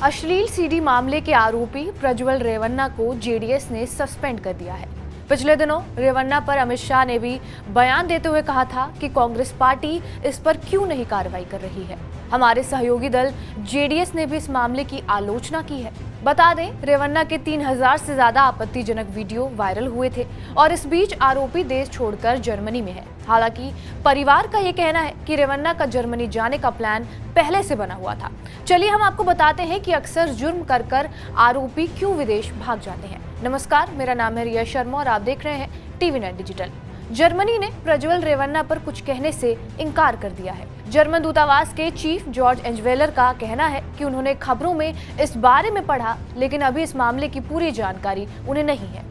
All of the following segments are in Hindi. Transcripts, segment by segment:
अश्लील सीडी मामले के आरोपी प्रज्वल रेवन्ना को जेडीएस ने सस्पेंड कर दिया है। पिछले दिनों रेवन्ना पर अमित शाह ने भी बयान देते हुए कहा था कि कांग्रेस पार्टी इस पर क्यों नहीं कार्रवाई कर रही है। हमारे सहयोगी दल जेडीएस ने भी इस मामले की आलोचना की है। बता दें, रेवन्ना के 3000 से ज्यादा आपत्तिजनक वीडियो वायरल हुए थे और इस बीच आरोपी देश छोड़कर जर्मनी में है। हालांकि परिवार का ये कहना है कि रेवन्ना का जर्मनी जाने का प्लान पहले से बना हुआ था। चलिए हम आपको बताते हैं कि अक्सर जुर्म कर आरोपी क्यों विदेश भाग जाते हैं। नमस्कार, मेरा नाम है रिया शर्मा और आप देख रहे हैं टीवी नेट डिजिटल। जर्मनी ने प्रज्वल रेवन्ना पर कुछ कहने से इनकार कर दिया है। जर्मन दूतावास के चीफ जॉर्ज एंजवेलर का कहना है कि उन्होंने खबरों में इस बारे में पढ़ा, लेकिन अभी इस मामले की पूरी जानकारी उन्हें नहीं है।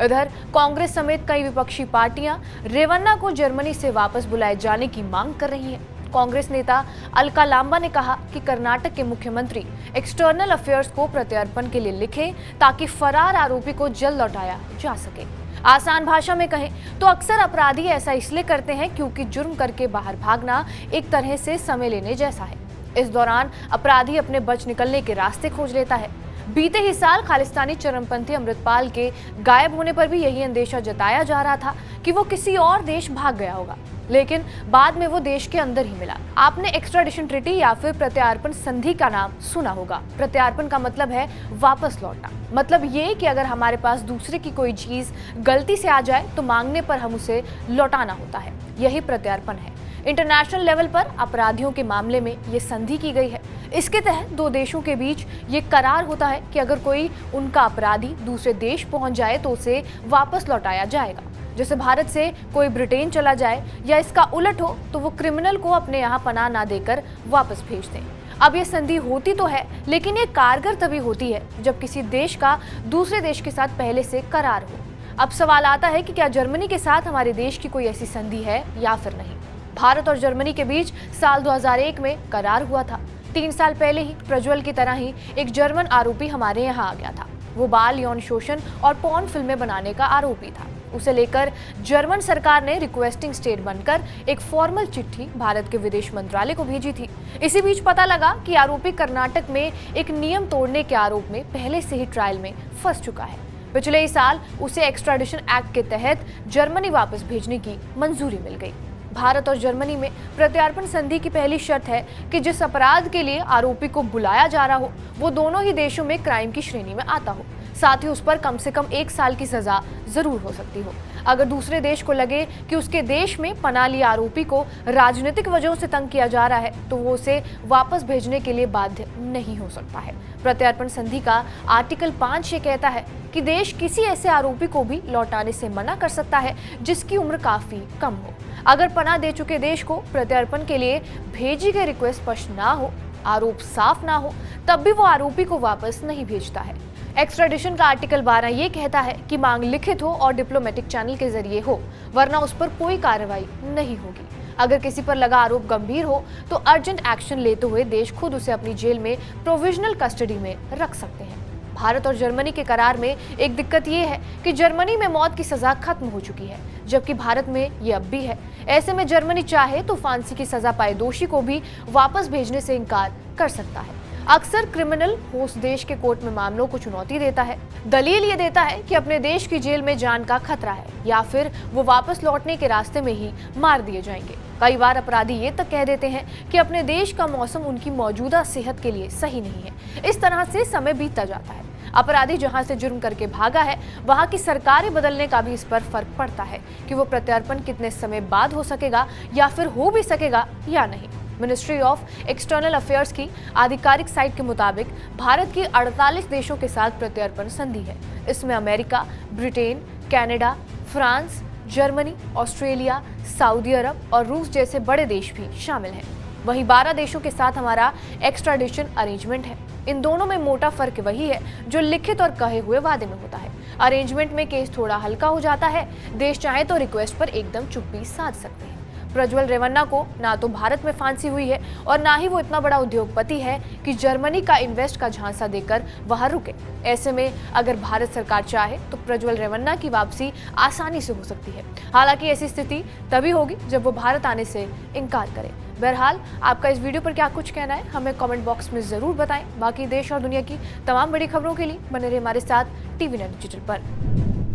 इधर कांग्रेस समेत कई विपक्षी पार्टियां रेवन्ना को जर्मनी से वापस बुलाए जाने की मांग कर रही हैं। कांग्रेस नेता अलका लांबा ने कहा कि कर्नाटक के मुख्यमंत्री एक्सटर्नल अफेयर्स को प्रत्यार्पण के लिए लिखें ताकि फरार आरोपी को जल्द लौटाया जा सके। आसान भाषा में कहें तो अक्सर अपराधी ऐसा इसलिए करते हैं क्योंकि जुर्म करके बाहर भागना एक तरह से समय लेने जैसा है। इस दौरान अपराधी अपने बच निकलने के रास्ते खोज लेता है। बीते ही साल खालिस्तानी चरमपंथी अमृतपाल के गायब होने पर भी यही अंदेशा जताया जा रहा था कि वो किसी और देश भाग गया होगा, लेकिन बाद में वो देश के अंदर ही मिला। आपने एक्स्ट्राडिशन ट्रीटी या फिर प्रत्यार्पण संधि का नाम सुना होगा। प्रत्यार्पण का मतलब है वापस लौटना। मतलब ये कि अगर हमारे पास दूसरे की कोई चीज गलती से आ जाए तो मांगने पर हम उसे लौटाना होता है। यही प्रत्यार्पण है। इंटरनेशनल लेवल पर अपराधियों के मामले में ये संधि की गई है। इसके तहत दो देशों के बीच ये करार होता है कि अगर कोई उनका अपराधी दूसरे देश पहुंच जाए तो उसे वापस लौटाया जाएगा। जैसे भारत से कोई ब्रिटेन चला जाए या इसका उलट हो तो वो क्रिमिनल को अपने यहाँ पनाह ना देकर वापस भेज दें। अब ये संधि होती तो है, लेकिन ये कारगर तभी होती है जब किसी देश का दूसरे देश के साथ पहले से करार हो। अब सवाल आता है कि क्या जर्मनी के साथ हमारे देश की कोई ऐसी संधि है या फिर नहीं। भारत और जर्मनी के बीच साल 2001 में करार हुआ था। 3 साल पहले ही प्रज्वल की तरह ही एक जर्मन आरोपी हमारे यहाँ आ गया था। वो बाल यौन शोषण और पॉर्न फिल्में बनाने का आरोपी था। उसे लेकर जर्मन सरकार ने रिक्वेस्टिंग स्टेट बनकर एक फॉर्मल चिट्ठी भारत के विदेश मंत्रालय को भेजी थी। इसी बीच पता लगा कि आरोपी कर्नाटक में एक नियम तोड़ने के आरोप में पहले से ही ट्रायल में फंस चुका है। पिछले ही साल उसे एक्स्ट्राडिशन एक्ट के तहत जर्मनी वापस भेजने की मंजूरी मिल गई। भारत और जर्मनी में प्रत्यार्पण संधि की पहली शर्त है कि जिस अपराध के लिए आरोपी को बुलाया जा रहा हो वो दोनों ही देशों में क्राइम की श्रेणी में आता हो। साथ ही उस पर कम से कम 1 साल की सजा जरूर हो सकती हो। अगर दूसरे देश को लगे कि उसके देश में पनाह लिए आरोपी को राजनीतिक वजहों से तंग किया जा रहा है तो वो उसे वापस भेजने के लिए बाध्य नहीं हो सकता है। प्रत्यार्पण संधि का आर्टिकल 5 ये कहता है कि देश किसी ऐसे आरोपी को भी लौटाने से मना कर सकता है जिसकी उम्र काफी कम हो। अगर पनाह दे चुके देश को प्रत्यार्पण के लिए भेजी गई रिक्वेस्ट स्पष्ट ना हो, आरोप साफ ना हो, तब भी वो आरोपी को वापस नहीं भेजता है। एक्स्ट्राडिशन का आर्टिकल 12 ये कहता है कि मांग लिखित हो और डिप्लोमेटिक चैनल के जरिए हो, वरना उस पर कोई कार्रवाई नहीं होगी। अगर किसी पर लगा आरोप गंभीर हो तो अर्जेंट एक्शन लेते हुए देश खुद उसे अपनी जेल में प्रोविजनल कस्टडी में रख सकते हैं। भारत और जर्मनी के करार में एक दिक्कत ये है कि जर्मनी में मौत की सजा खत्म हो चुकी है, जबकि भारत में ये अब भी है। ऐसे में जर्मनी चाहे तो फांसी की सजा पाए दोषी को भी वापस भेजने से इनकार कर सकता है। अक्सर क्रिमिनल होस्ट देश के कोर्ट में मामलों को चुनौती देता है। दलील ये देता है कि अपने देश की जेल में जान का खतरा है या फिर वो वापस लौटने के रास्ते में ही मार दिए जाएंगे। कई बार अपराधी ये तक कह देते हैं कि अपने देश का मौसम उनकी मौजूदा सेहत के लिए सही नहीं है। इस तरह से समय बीतता जाता है। अपराधी जहां से जुर्म करके भागा है वहां की सरकारें बदलने का भी इस पर फर्क पड़ता है कि वो प्रत्यार्पण कितने समय बाद हो सकेगा या फिर हो भी सकेगा या नहीं। मिनिस्ट्री ऑफ एक्सटर्नल अफेयर्स की आधिकारिक साइट के मुताबिक भारत की 48 देशों के साथ प्रत्यार्पण संधि है। इसमें America, Britain, Canada, France, Germany, Australia, Saudi Arab और रूस जैसे बड़े देश भी शामिल हैं। वहीं 12 देशों के साथ हमारा एक्स्ट्राडिशन अरेंजमेंट है। इन दोनों में मोटा फर्क वही है जो लिखित और कहे हुए वादे में होता है। अरेंजमेंट में केस थोड़ा हल्का हो जाता है। देश चाहे तो रिक्वेस्ट पर एकदम चुप्पी साध सकते हैं। प्रज्वल रेवन्ना को ना तो भारत में फांसी हुई है और ना ही वो इतना बड़ा उद्योगपति है कि जर्मनी का इन्वेस्ट का झांसा देकर वहां रुके। ऐसे में अगर भारत सरकार चाहे तो प्रज्वल रेवन्ना की वापसी आसानी से हो सकती है। हालांकि ऐसी स्थिति तभी होगी जब वो भारत आने से इनकार करे। बहरहाल आपका इस वीडियो पर क्या कुछ कहना है हमें कमेंट बॉक्स में जरूर बताएं। बाकी देश और दुनिया की तमाम बड़ी खबरों के लिए बने रहिए हमारे साथ टीवी9 डिजिटल पर।